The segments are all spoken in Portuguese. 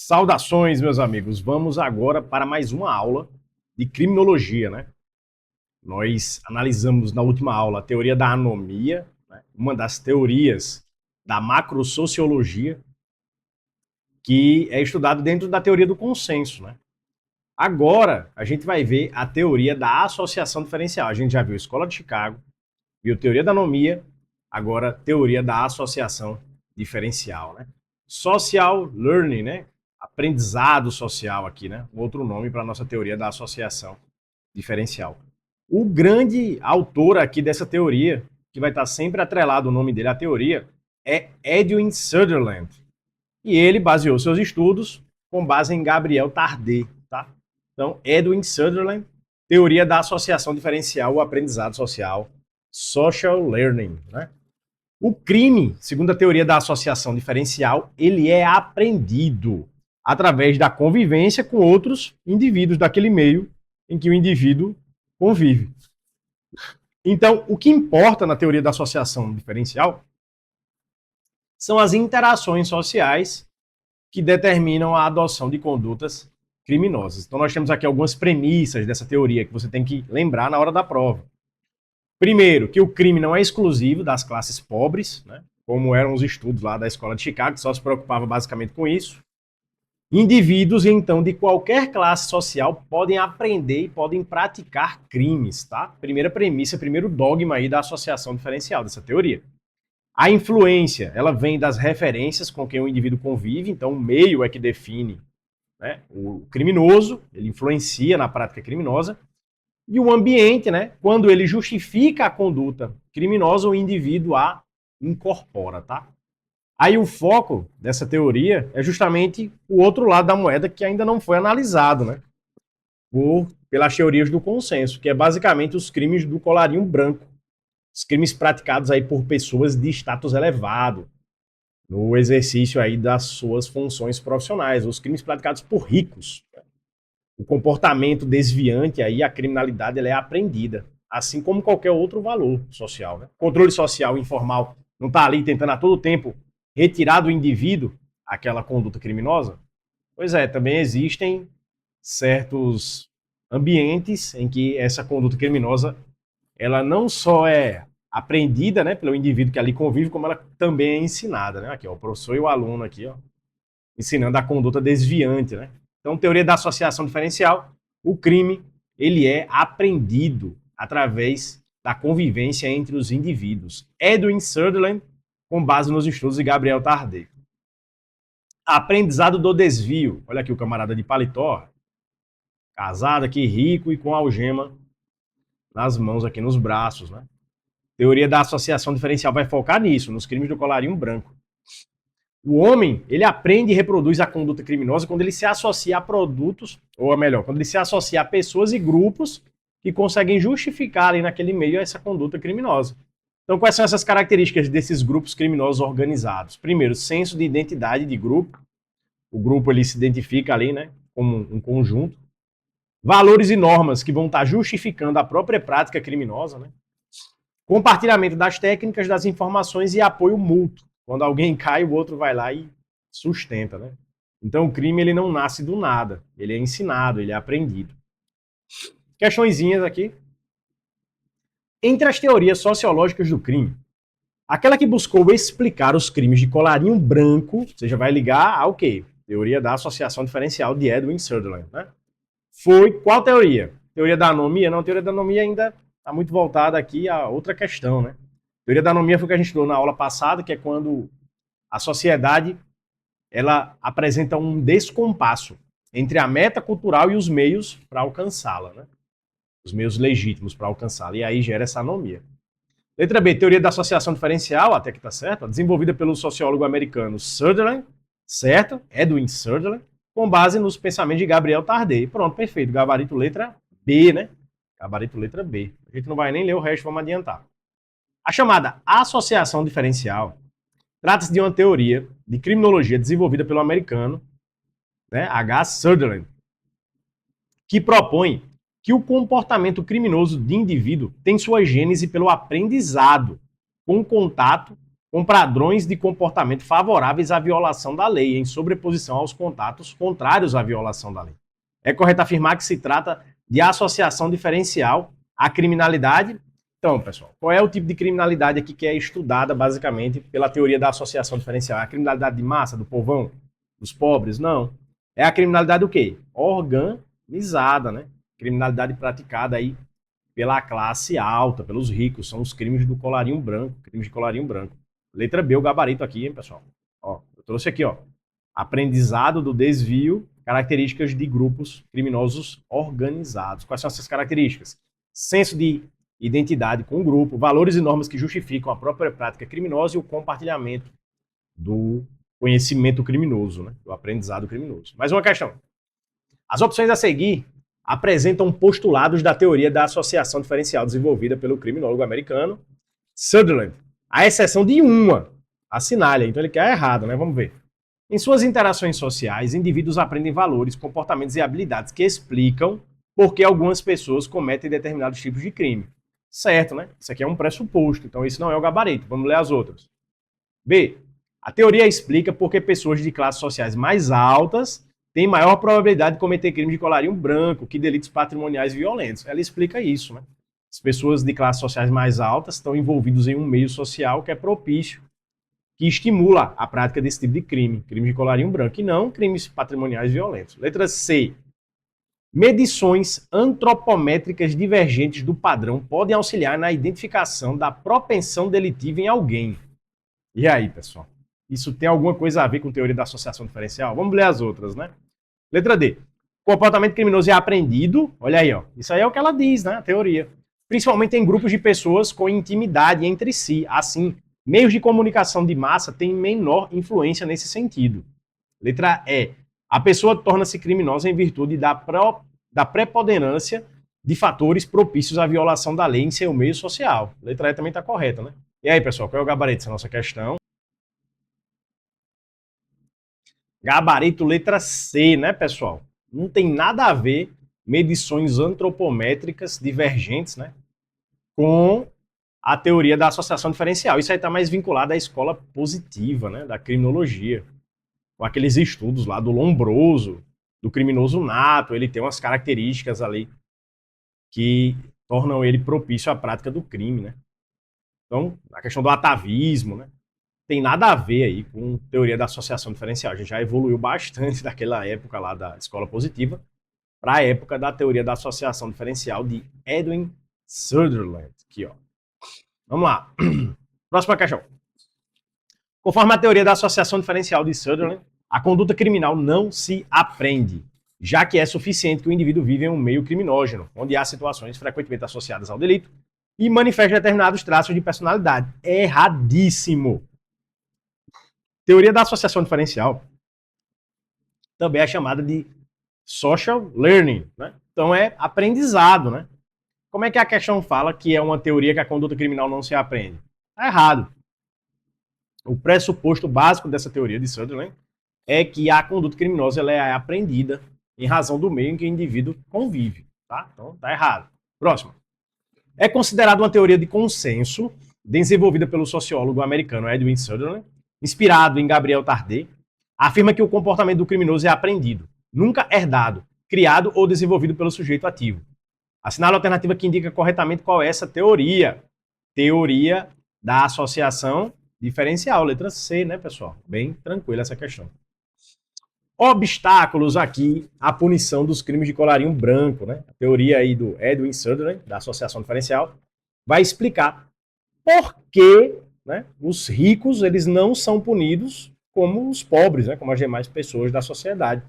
Saudações, meus amigos. Vamos agora para mais uma aula de criminologia, né? Nós analisamos na última aula a teoria da anomia, né? Uma das teorias da macrosociologia, que é estudado dentro da teoria do consenso, né? Agora, a gente vai ver a teoria da associação diferencial. A gente já viu a Escola de Chicago, viu teoria da anomia, agora teoria da associação diferencial, né? Social learning, né? Aprendizado social aqui, né? Outro nome para a nossa teoria da associação diferencial. O grande autor aqui dessa teoria, que vai estar sempre atrelado o nome dele à teoria, é Edwin Sutherland. E ele baseou seus estudos com base em Gabriel Tardet, tá? Então, Edwin Sutherland, teoria da associação diferencial, o aprendizado social, social learning, né? O crime, segundo a teoria da associação diferencial, ele é aprendido através da convivência com outros indivíduos daquele meio em que o indivíduo convive. Então, o que importa na teoria da associação diferencial são as interações sociais que determinam a adoção de condutas criminosas. Então, nós temos aqui algumas premissas dessa teoria que você tem que lembrar na hora da prova. Primeiro, que o crime não é exclusivo das classes pobres, né? Como eram os estudos lá da Escola de Chicago, que só se preocupava basicamente com isso. Indivíduos, então, de qualquer classe social podem aprender e podem praticar crimes, tá? Primeira premissa, primeiro dogma aí da associação diferencial dessa teoria. A influência, ela vem das referências com quem o indivíduo convive, então o meio é que define, né, o criminoso, ele influencia na prática criminosa. E o ambiente, né, quando ele justifica a conduta criminosa, o indivíduo a incorpora, tá? Aí o foco dessa teoria é justamente o outro lado da moeda que ainda não foi analisado, né? Pelas teorias do consenso, que é basicamente os crimes do colarinho branco. Os crimes praticados aí por pessoas de status elevado, no exercício aí das suas funções profissionais, os crimes praticados por ricos. O comportamento desviante aí, a criminalidade, ela é aprendida, assim como qualquer outro valor social, né? Controle social informal não está ali tentando a todo tempo retirar do indivíduo aquela conduta criminosa? Pois é, também existem certos ambientes em que essa conduta criminosa, ela não só é aprendida, né, pelo indivíduo que ali convive, como ela também é ensinada, né? Aqui, ó, o professor e o aluno aqui, ó, ensinando a conduta desviante, né? Então, teoria da associação diferencial, o crime, ele é aprendido através da convivência entre os indivíduos. Edwin Sutherland, com base nos estudos de Gabriel Tardet. Aprendizado do desvio. Olha aqui o camarada de paletó, casado aqui, rico e com algema nas mãos aqui, nos braços, né? Teoria da associação diferencial vai focar nisso, nos crimes do colarinho branco. O homem, ele aprende e reproduz a conduta criminosa quando ele se associa a produtos, ou melhor, quando ele se associa a pessoas e grupos que conseguem justificar ali naquele meio essa conduta criminosa. Então, quais são essas características desses grupos criminosos organizados? Primeiro, senso de identidade de grupo. O grupo, ele se identifica ali, né, como um conjunto. Valores e normas que vão estar justificando a própria prática criminosa, né? Compartilhamento das técnicas, das informações e apoio mútuo. Quando alguém cai, o outro vai lá e sustenta, né? Então o crime, ele não nasce do nada, ele é ensinado, ele é aprendido. Questõezinhas aqui. Entre as teorias sociológicas do crime, aquela que buscou explicar os crimes de colarinho branco, você já vai ligar ao quê? Teoria da associação diferencial de Edwin Sutherland, né? Foi qual teoria? Teoria da anomia? Não, a teoria da anomia ainda está muito voltada aqui a outra questão, né? A teoria da anomia foi o que a gente estudou na aula passada, que é quando a sociedade, ela apresenta um descompasso entre a meta cultural e os meios para alcançá-la, né? Os meios legítimos para alcançá-la, e aí gera essa anomia. Letra B, teoria da associação diferencial, até que está certo, desenvolvida pelo sociólogo americano Sutherland, certo? Edwin Sutherland, com base nos pensamentos de Gabriel Tardet. Pronto, perfeito. Gabarito letra B, né? Gabarito letra B. A gente não vai nem ler o resto, vamos adiantar. A chamada associação diferencial trata-se de uma teoria de criminologia desenvolvida pelo americano, né, H. Sutherland, que propõe que o comportamento criminoso de indivíduo tem sua gênese pelo aprendizado, com contato com padrões de comportamento favoráveis à violação da lei, em sobreposição aos contatos contrários à violação da lei. É correto afirmar que se trata de associação diferencial à criminalidade. Então, pessoal, qual é o tipo de criminalidade aqui que é estudada basicamente pela teoria da associação diferencial? É a criminalidade de massa, do povão, dos pobres? Não. É a criminalidade do quê? Organizada, né? Criminalidade praticada aí pela classe alta, pelos ricos. São os crimes do colarinho branco, crimes de colarinho branco. Letra B, o gabarito aqui, hein, pessoal? Ó, eu trouxe aqui, ó. Aprendizado do desvio, características de grupos criminosos organizados. Quais são essas características? Senso de identidade com o grupo, valores e normas que justificam a própria prática criminosa e o compartilhamento do conhecimento criminoso, né? Do aprendizado criminoso. Mais uma questão. As opções a seguir apresentam postulados da teoria da associação diferencial desenvolvida pelo criminólogo americano Sutherland, à exceção de uma, assinale, então ele quer errado, né? Vamos ver. Em suas interações sociais, indivíduos aprendem valores, comportamentos e habilidades que explicam por que algumas pessoas cometem determinados tipos de crime. Certo, né? Isso aqui é um pressuposto, então isso não é o gabarito. Vamos ler as outras. B. A teoria explica por que pessoas de classes sociais mais altas têm maior probabilidade de cometer crimes de colarinho branco que delitos patrimoniais violentos. Ela explica isso, né? As pessoas de classes sociais mais altas estão envolvidas em um meio social que é propício, que estimula a prática desse tipo de crime, crime de colarinho branco, e não crimes patrimoniais violentos. Letra C. Medições antropométricas divergentes do padrão podem auxiliar na identificação da propensão delitiva em alguém. E aí, pessoal? Isso tem alguma coisa a ver com teoria da associação diferencial? Vamos ler as outras, né? Letra D. Comportamento criminoso é aprendido. Olha aí, ó. Isso aí é o que ela diz, né? A teoria. Principalmente em grupos de pessoas com intimidade entre si. Assim, meios de comunicação de massa têm menor influência nesse sentido. Letra E. A pessoa torna-se criminosa em virtude da preponderância de fatores propícios à violação da lei em seu meio social. Letra E também está correta, né? E aí, pessoal, qual é o gabarito dessa nossa questão? Gabarito letra C, né, pessoal? Não tem nada a ver medições antropométricas divergentes, né, com a teoria da associação diferencial. Isso aí está mais vinculado à escola positiva, né, da criminologia, com aqueles estudos lá do Lombroso, do criminoso nato. Ele tem umas características ali que tornam ele propício à prática do crime, né? Então, a questão do atavismo, né? Tem nada a ver aí com teoria da associação diferencial. A gente já evoluiu bastante daquela época lá da escola positiva para a época da teoria da associação diferencial de Edwin Sutherland. Aqui, ó. Vamos lá. Próxima questão. Conforme a teoria da associação diferencial de Sutherland, a conduta criminal não se aprende, já que é suficiente que o indivíduo vive em um meio criminógeno, onde há situações frequentemente associadas ao delito e manifesta determinados traços de personalidade. Erradíssimo. Teoria da associação diferencial também é chamada de social learning, né? Então é aprendizado, né? Como é que a questão fala que é uma teoria que a conduta criminal não se aprende? Está errado. O pressuposto básico dessa teoria de Sutherland é que a conduta criminosa ela é aprendida em razão do meio em que o indivíduo convive, tá? Então tá errado. Próximo. É considerada uma teoria de consenso desenvolvida pelo sociólogo americano Edwin Sutherland, inspirado em Gabriel Tardet, afirma que o comportamento do criminoso é aprendido, nunca herdado, criado ou desenvolvido pelo sujeito ativo. Assinale a alternativa que indica corretamente qual é essa teoria. Teoria da associação diferencial, letra C, né, pessoal? Bem tranquila essa questão. Obstáculos aqui à punição dos crimes de colarinho branco, né? A teoria aí do Edwin Sutherland, da associação diferencial, vai explicar por que, né, os ricos eles não são punidos como os pobres, né, como as demais pessoas da sociedade.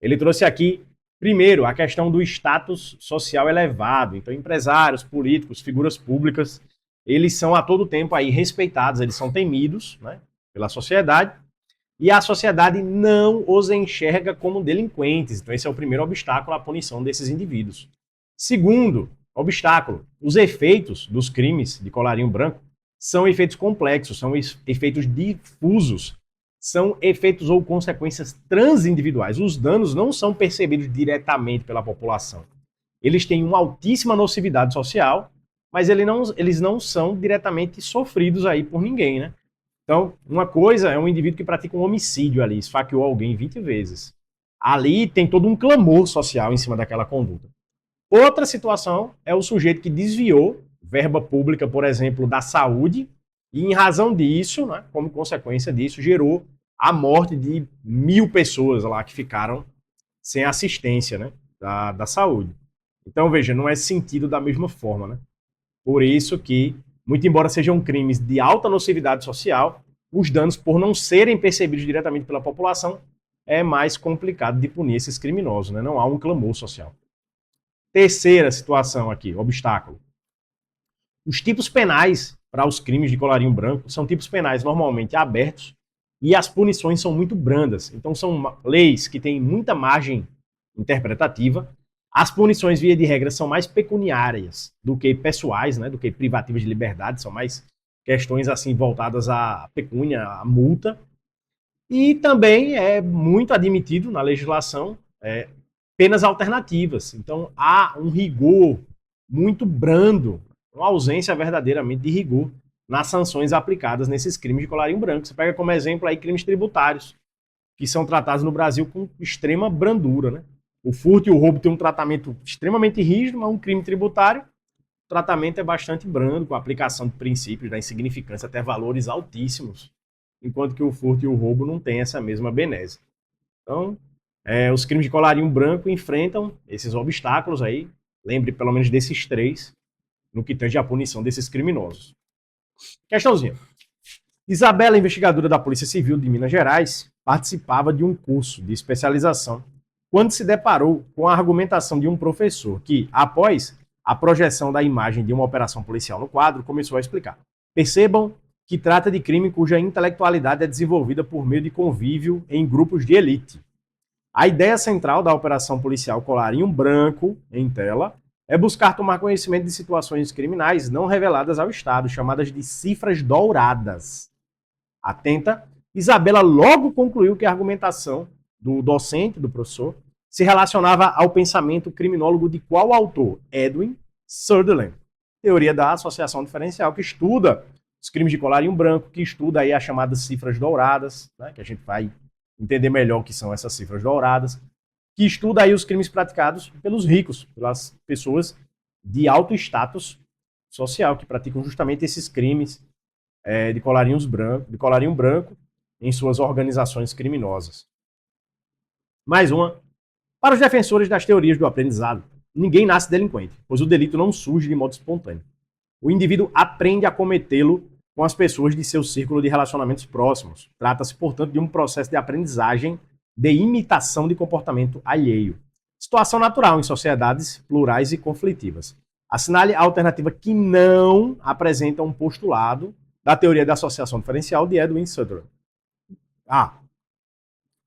Ele trouxe aqui, primeiro, a questão do status social elevado. Então, empresários, políticos, figuras públicas, eles são a todo tempo aí respeitados, eles são temidos, né, pela sociedade, e a sociedade não os enxerga como delinquentes. Então, esse é o primeiro obstáculo à punição desses indivíduos. Segundo obstáculo, os efeitos dos crimes de colarinho branco são efeitos complexos, são efeitos difusos, são efeitos ou consequências transindividuais. Os danos não são percebidos diretamente pela população. Eles têm uma altíssima nocividade social, mas eles não são diretamente sofridos aí por ninguém, né? Então, uma coisa é um indivíduo que pratica um homicídio ali, esfaqueou alguém 20 vezes. Ali tem todo um clamor social em cima daquela conduta. Outra situação é o sujeito que desviou verba pública, por exemplo, da saúde, e em razão disso, né, como consequência disso, gerou a morte de 1.000 pessoas lá que ficaram sem assistência, né, da saúde. Então, veja, não é sentido da mesma forma, né? Por isso que, muito embora sejam crimes de alta nocividade social, os danos, por não serem percebidos diretamente pela população, é mais complicado de punir esses criminosos, né? Não há um clamor social. Terceira situação aqui, obstáculo. Os tipos penais para os crimes de colarinho branco são tipos penais normalmente abertos e as punições são muito brandas. Então são leis que têm muita margem interpretativa. As punições, via de regra, são mais pecuniárias do que pessoais, né, do que privativas de liberdade, são mais questões assim voltadas à pecúnia, à multa. E também é muito admitido na legislação penas alternativas. Então há um rigor muito brando, uma ausência verdadeiramente de rigor nas sanções aplicadas nesses crimes de colarinho branco. Você pega como exemplo aí crimes tributários, que são tratados no Brasil com extrema brandura, né? O furto e o roubo têm um tratamento extremamente rígido, mas um crime tributário, o tratamento é bastante brando, com a aplicação de princípios da insignificância até valores altíssimos, enquanto que o furto e o roubo não têm essa mesma benese. Então, os crimes de colarinho branco enfrentam esses obstáculos aí, lembre pelo menos desses três, no que tange a punição desses criminosos. Questãozinha. Isabela, investigadora da Polícia Civil de Minas Gerais, participava de um curso de especialização quando se deparou com a argumentação de um professor que, após a projeção da imagem de uma operação policial no quadro, começou a explicar. Percebam que trata de crime cuja intelectualidade é desenvolvida por meio de convívio em grupos de elite. A ideia central da operação policial Colarinho Branco, em tela, é buscar tomar conhecimento de situações criminais não reveladas ao Estado, chamadas de cifras douradas. Atenta, Isabela logo concluiu que a argumentação do docente, do professor, se relacionava ao pensamento criminólogo de qual autor? Edwin Sutherland, teoria da associação diferencial, que estuda os crimes de colarinho branco, que estuda aí as chamadas cifras douradas, né, que a gente vai entender melhor o que são essas cifras douradas, que estuda aí os crimes praticados pelos ricos, pelas pessoas de alto status social, que praticam justamente esses crimes de colarinho branco em suas organizações criminosas. Mais uma. Para os defensores das teorias do aprendizado, ninguém nasce delinquente, pois o delito não surge de modo espontâneo. O indivíduo aprende a cometê-lo com as pessoas de seu círculo de relacionamentos próximos. Trata-se, portanto, de um processo de aprendizagem de imitação de comportamento alheio. Situação natural em sociedades plurais e conflitivas. Assinale a alternativa que não apresenta um postulado da teoria da associação diferencial de Edwin Sutherland.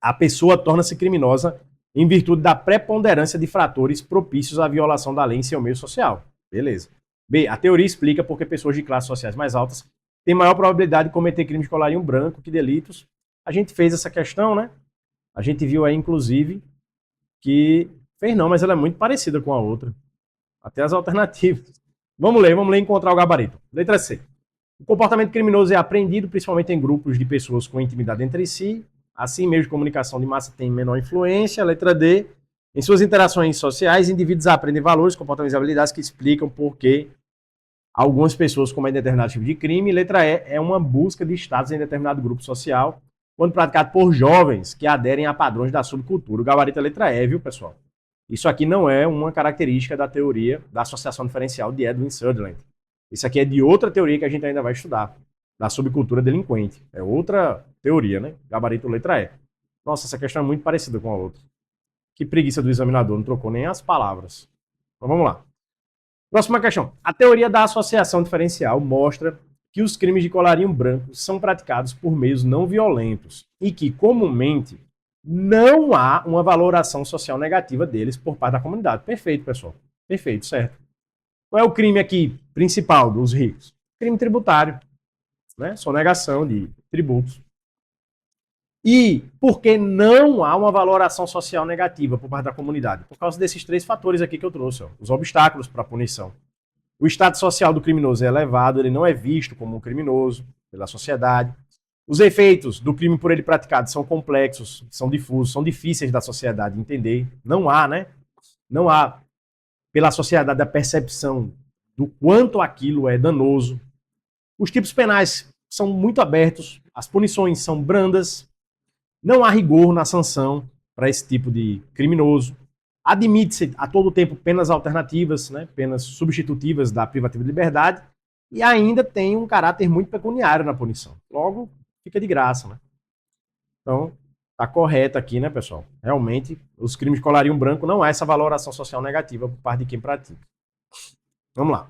A pessoa torna-se criminosa em virtude da preponderância de fatores propícios à violação da lei em seu meio social. Beleza. B. A teoria explica por que pessoas de classes sociais mais altas têm maior probabilidade de cometer crimes de colarinho branco que delitos. A gente fez essa questão, né? A gente viu aí, inclusive, que fez não, mas ela é muito parecida com a outra. Até as alternativas. Vamos ler e encontrar o gabarito. Letra C. O comportamento criminoso é aprendido principalmente em grupos de pessoas com intimidade entre si. Assim, meios de comunicação de massa têm menor influência. Letra D. Em suas interações sociais, indivíduos aprendem valores, comportamentos e habilidades que explicam por que algumas pessoas cometem determinado tipo de crime. Letra E. É uma busca de status em determinado grupo social, quando praticado por jovens que aderem a padrões da subcultura. O gabarito é letra E, viu, pessoal? Isso aqui não é uma característica da teoria da associação diferencial de Edwin Sutherland. Isso aqui é de outra teoria que a gente ainda vai estudar, da subcultura delinquente. É outra teoria, né? Gabarito letra E. Nossa, essa questão é muito parecida com a outra. Que preguiça do examinador, não trocou nem as palavras. Então vamos lá. Próxima questão. A teoria da associação diferencial mostra que os crimes de colarinho branco são praticados por meios não violentos e que, comumente, não há uma valoração social negativa deles por parte da comunidade. Perfeito, pessoal. Perfeito, certo. Qual é o crime aqui principal dos ricos? Crime tributário, né? Sonegação de tributos. E por que não há uma valoração social negativa por parte da comunidade? Por causa desses três fatores aqui que eu trouxe, ó, os obstáculos para a punição. O status social do criminoso é elevado, ele não é visto como um criminoso pela sociedade. Os efeitos do crime por ele praticado são complexos, são difusos, são difíceis da sociedade entender. Não há, né? Não há, pela sociedade, a percepção do quanto aquilo é danoso. Os tipos penais são muito abertos, as punições são brandas, não há rigor na sanção para esse tipo de criminoso. Admite-se a todo tempo penas alternativas, né, penas substitutivas da privativa de liberdade, e ainda tem um caráter muito pecuniário na punição. Logo, fica de graça, né? Então, tá correto aqui, né, pessoal? Realmente, os crimes de colarinho branco não há essa valoração social negativa por parte de quem pratica. Vamos lá.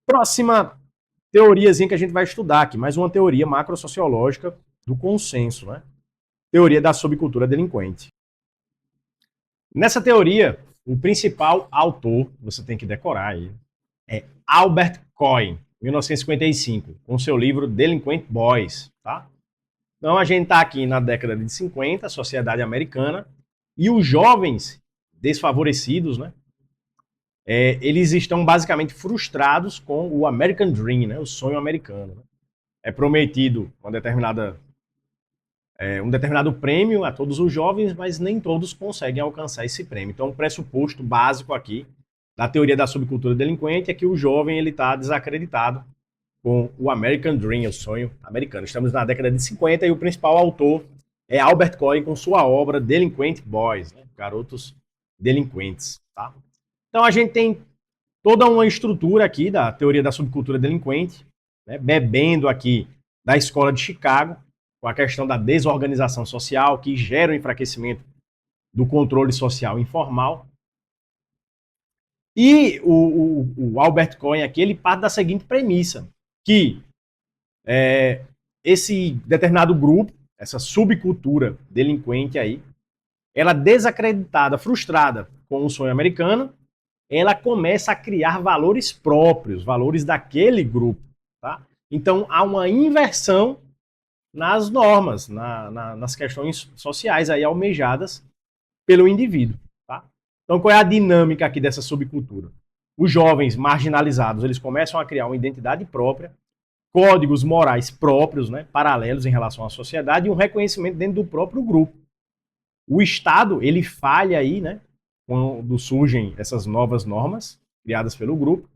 Próxima teoriazinha que a gente vai estudar aqui, mais uma teoria macrosociológica do consenso, né? Teoria da subcultura delinquente. Nessa teoria, o principal autor, você tem que decorar aí, é Albert Cohen, 1955, com seu livro Delinquent Boys, tá? Então a gente está aqui na década de 50, sociedade americana, e os jovens desfavorecidos, né? Eles estão basicamente frustrados com o American Dream, né? O sonho americano. Né? É prometido um determinado prêmio a todos os jovens, mas nem todos conseguem alcançar esse prêmio. Então, o pressuposto básico aqui da teoria da subcultura delinquente é que o jovem está desacreditado com o American Dream, o sonho americano. Estamos na década de 50 e o principal autor é Albert Cohen com sua obra Delinquent Boys, né? Garotos delinquentes. Tá? Então, a gente tem toda uma estrutura aqui da teoria da subcultura delinquente, né? Bebendo aqui da escola de Chicago, com a questão da desorganização social, que gera o enfraquecimento do controle social informal. E o Albert Cohen aqui, ele parte da seguinte premissa, que esse determinado grupo, essa subcultura delinquente aí, ela desacreditada, frustrada com o sonho americano, ela começa a criar valores próprios, valores daquele grupo. Tá? Então, há uma inversão nas normas, nas questões sociais aí almejadas pelo indivíduo. Tá? Então, qual é a dinâmica aqui dessa subcultura? Os jovens marginalizados, eles começam a criar uma identidade própria, códigos morais próprios, né, paralelos em relação à sociedade e um reconhecimento dentro do próprio grupo. O Estado, ele falha aí, né, quando surgem essas novas normas criadas pelo grupo.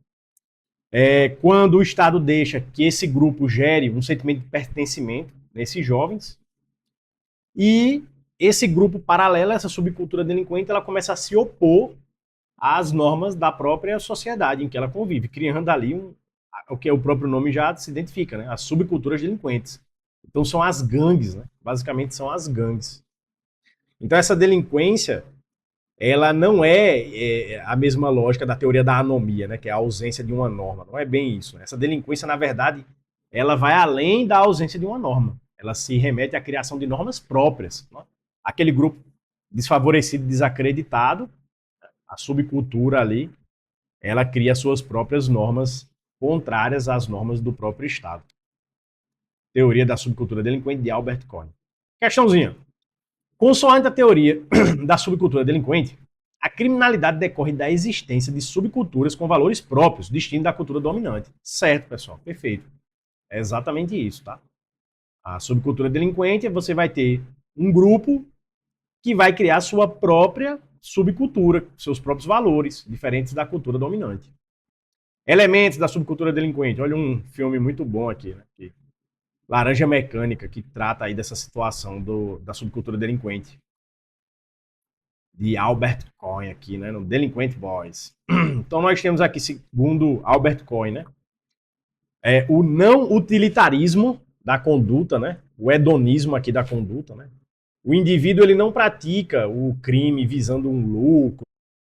Quando o Estado deixa que esse grupo gere um sentimento de pertencimento nesses jovens, e esse grupo paralelo, essa subcultura delinquente, ela começa a se opor às normas da própria sociedade em que ela convive, criando ali o que o próprio nome já se identifica, né? As subculturas delinquentes. Então são as gangues, né? Basicamente são as gangues. Então essa delinquência, ela não é a mesma lógica da teoria da anomia, né? Que é a ausência de uma norma. Não é bem isso. Né? Essa delinquência, na verdade, ela vai além da ausência de uma norma. Ela se remete à criação de normas próprias. Né? Aquele grupo desfavorecido, desacreditado, a subcultura ali, ela cria suas próprias normas contrárias às normas do próprio Estado. Teoria da subcultura delinquente de Albert Cohen. Questãozinha. Consoante a teoria da subcultura delinquente, a criminalidade decorre da existência de subculturas com valores próprios, distintos da cultura dominante. Certo, pessoal? Perfeito. É exatamente isso, tá? A subcultura delinquente, você vai ter um grupo que vai criar sua própria subcultura, seus próprios valores, diferentes da cultura dominante. Elementos da subcultura delinquente. Olha um filme muito bom aqui, né? Laranja Mecânica, que trata aí dessa situação da subcultura delinquente. De Albert Cohen aqui, né? No Delinquent Boys. Então nós temos aqui, segundo Albert Cohen, né? O não utilitarismo da conduta, né? O hedonismo aqui da conduta, né? O indivíduo, ele não pratica o crime visando um lucro,